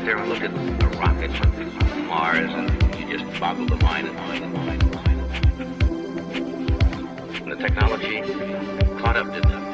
there and look at the rockets on Mars, and you just boggle the mind and the technology caught up to them.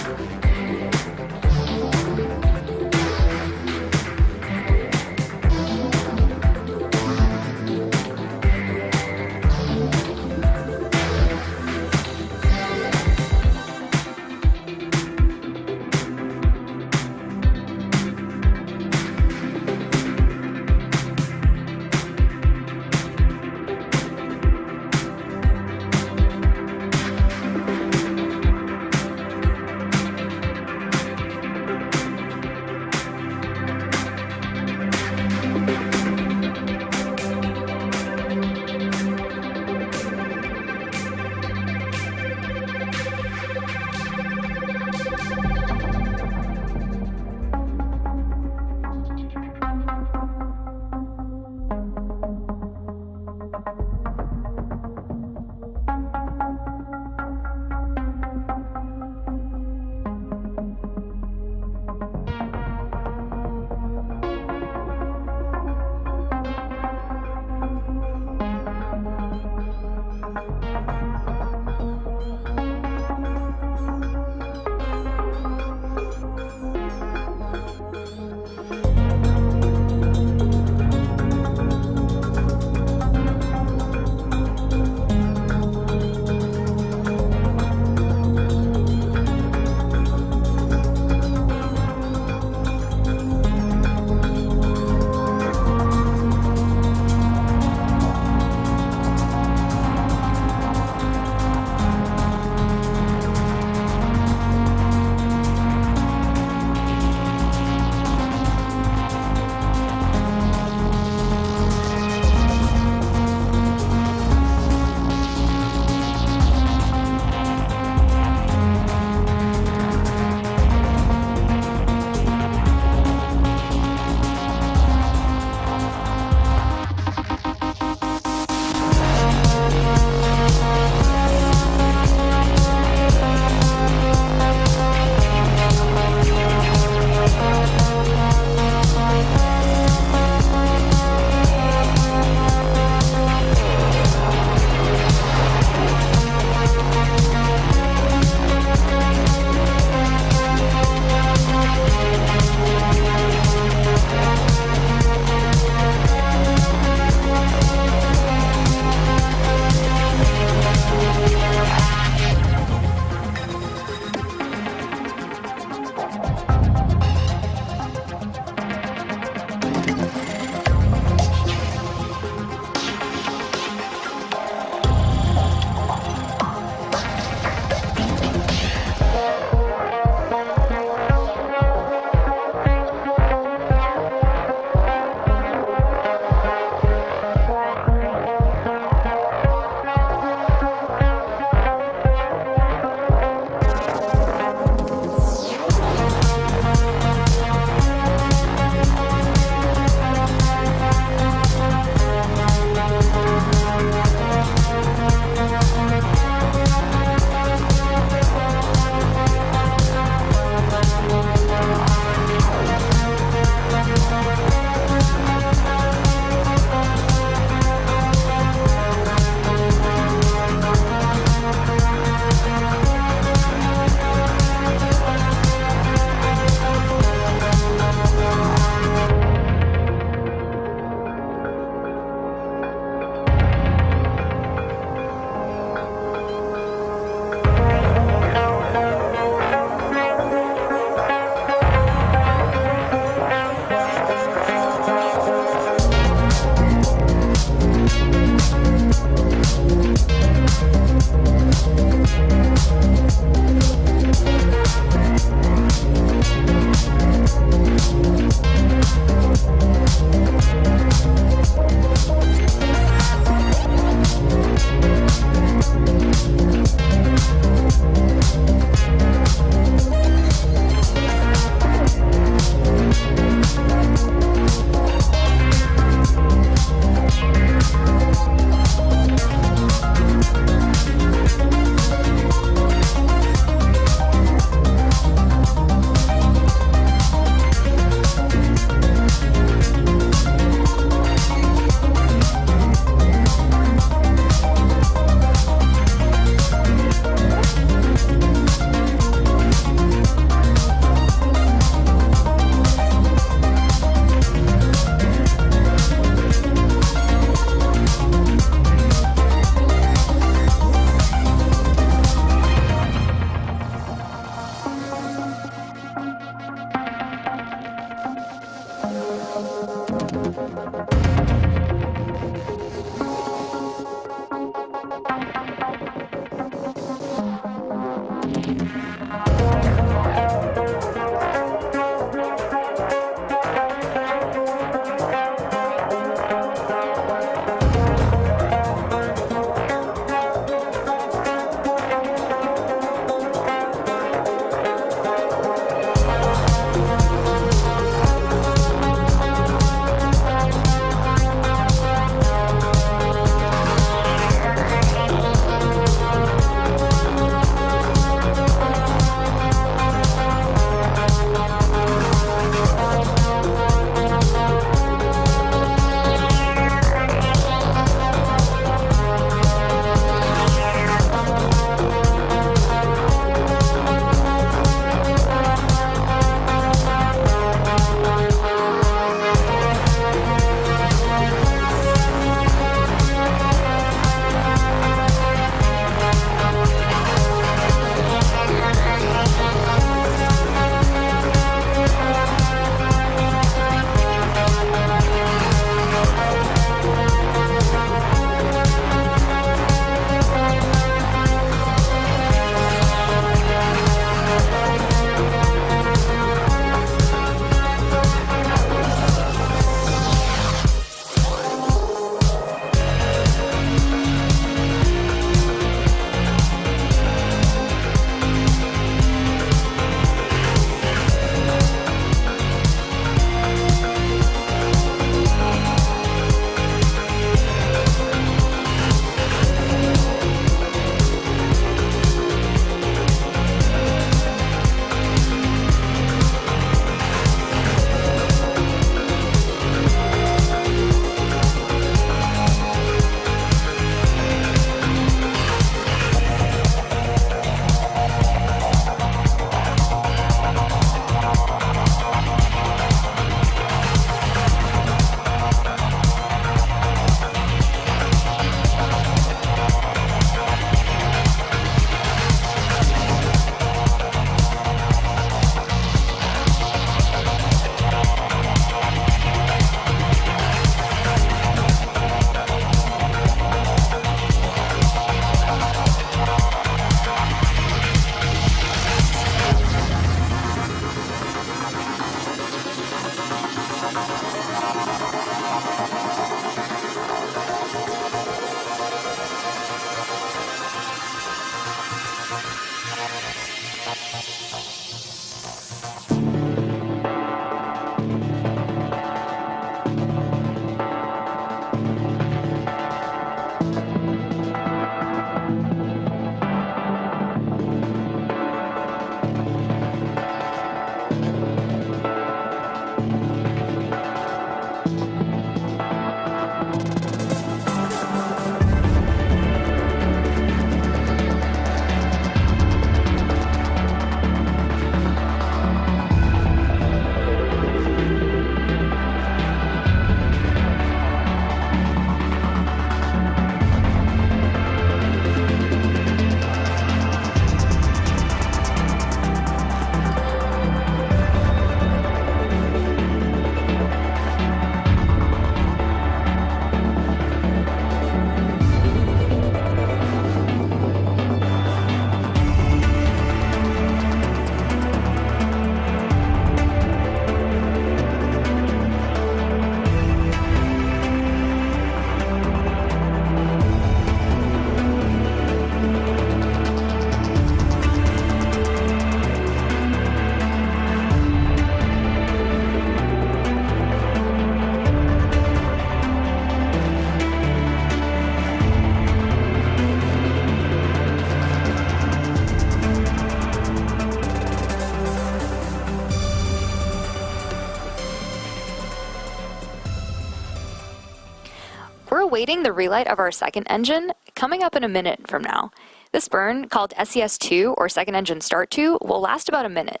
awaiting the relight of our second engine, coming up in a minute from now. This burn, called SES-2 or Second Engine Start 2, will last about a minute.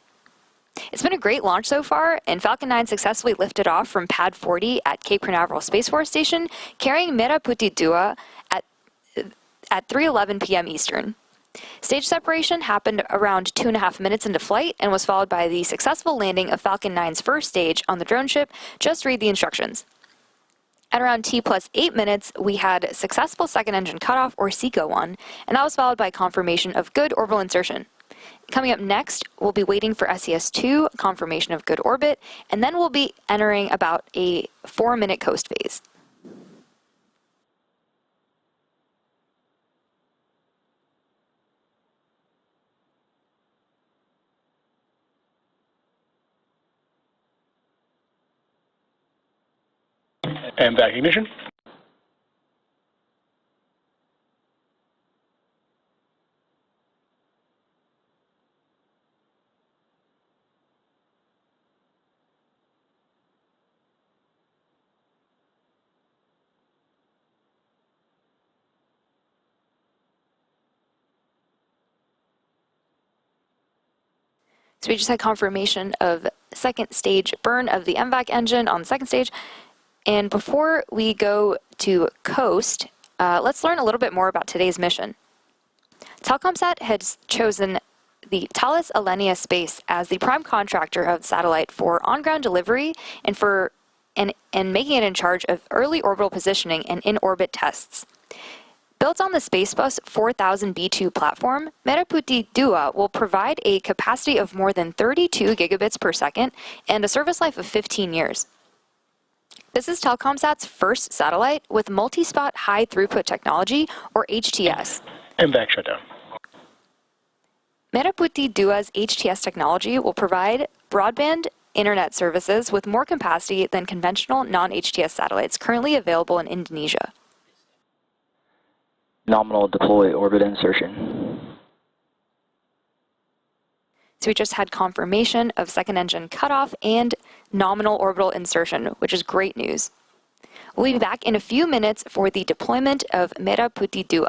It's been a great launch so far, and Falcon 9 successfully lifted off from Pad 40 at Cape Canaveral Space Force Station, carrying Merah Putih 2 at 3:11 p.m. Eastern. Stage separation happened around 2.5 minutes into flight and was followed by the successful landing of Falcon 9's first stage on the drone ship. Just read the instructions. At around T+8 minutes, we had successful second engine cutoff, or SECO-1, and that was followed by confirmation of good orbital insertion. Coming up next, we'll be waiting for SES-2, confirmation of good orbit, and then we'll be entering about a 4-minute coast phase. And back ignition. So we just had confirmation of second stage burn of the MVAC engine on the second stage. And before we go to coast, let's learn a little bit more about today's mission. Telkomsat has chosen the Thales Alenia Space as the prime contractor of the satellite for on-ground delivery and making it in charge of early orbital positioning and in-orbit tests. Built on the Spacebus 4000 B2 platform, Merah Putih 2 will provide a capacity of more than 32 gigabits per second and a service life of 15 years. This is Telkomsat's first satellite with multi-spot high-throughput technology, or HTS. And back shutdown. Merah Putih 2's HTS technology will provide broadband internet services with more capacity than conventional non-HTS satellites currently available in Indonesia. Nominal deploy orbit insertion. So we just had confirmation of second engine cutoff and nominal orbital insertion, which is great news. We'll be back in a few minutes for the deployment of Merah Putih 2.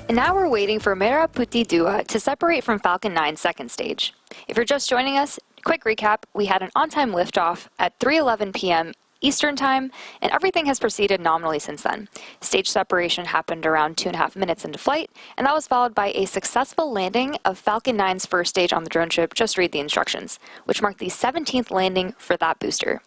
And now we're waiting for Merah Putih 2 to separate from Falcon 9's second stage. If you're just joining us, quick recap, we had an on-time liftoff at 3:11 p.m. Eastern Time, and everything has proceeded nominally since then. Stage separation happened around 2.5 minutes into flight, and that was followed by a successful landing of Falcon 9's first stage on the drone ship, just read the instructions, which marked the 17th landing for that booster.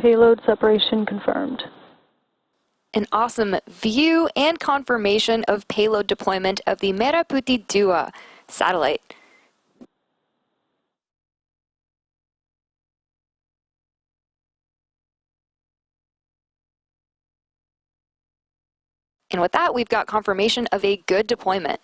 Payload separation confirmed. An awesome view and confirmation of payload deployment of the Merah Putih 2 satellite. And with that, we've got confirmation of a good deployment.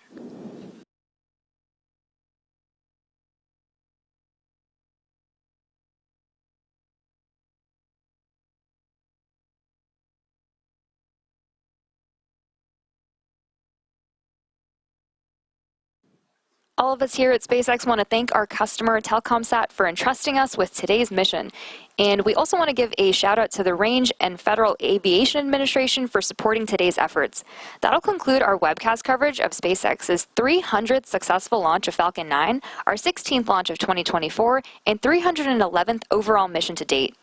All of us here at SpaceX want to thank our customer, Telkomsat, for entrusting us with today's mission. And we also want to give a shout out to the Range and Federal Aviation Administration for supporting today's efforts. That'll conclude our webcast coverage of SpaceX's 300th successful launch of Falcon 9, our 16th launch of 2024, and 311th overall mission to date.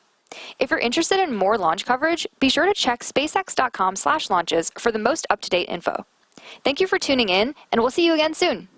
If you're interested in more launch coverage, be sure to check spacex.com/launches for the most up-to-date info. Thank you for tuning in, and we'll see you again soon.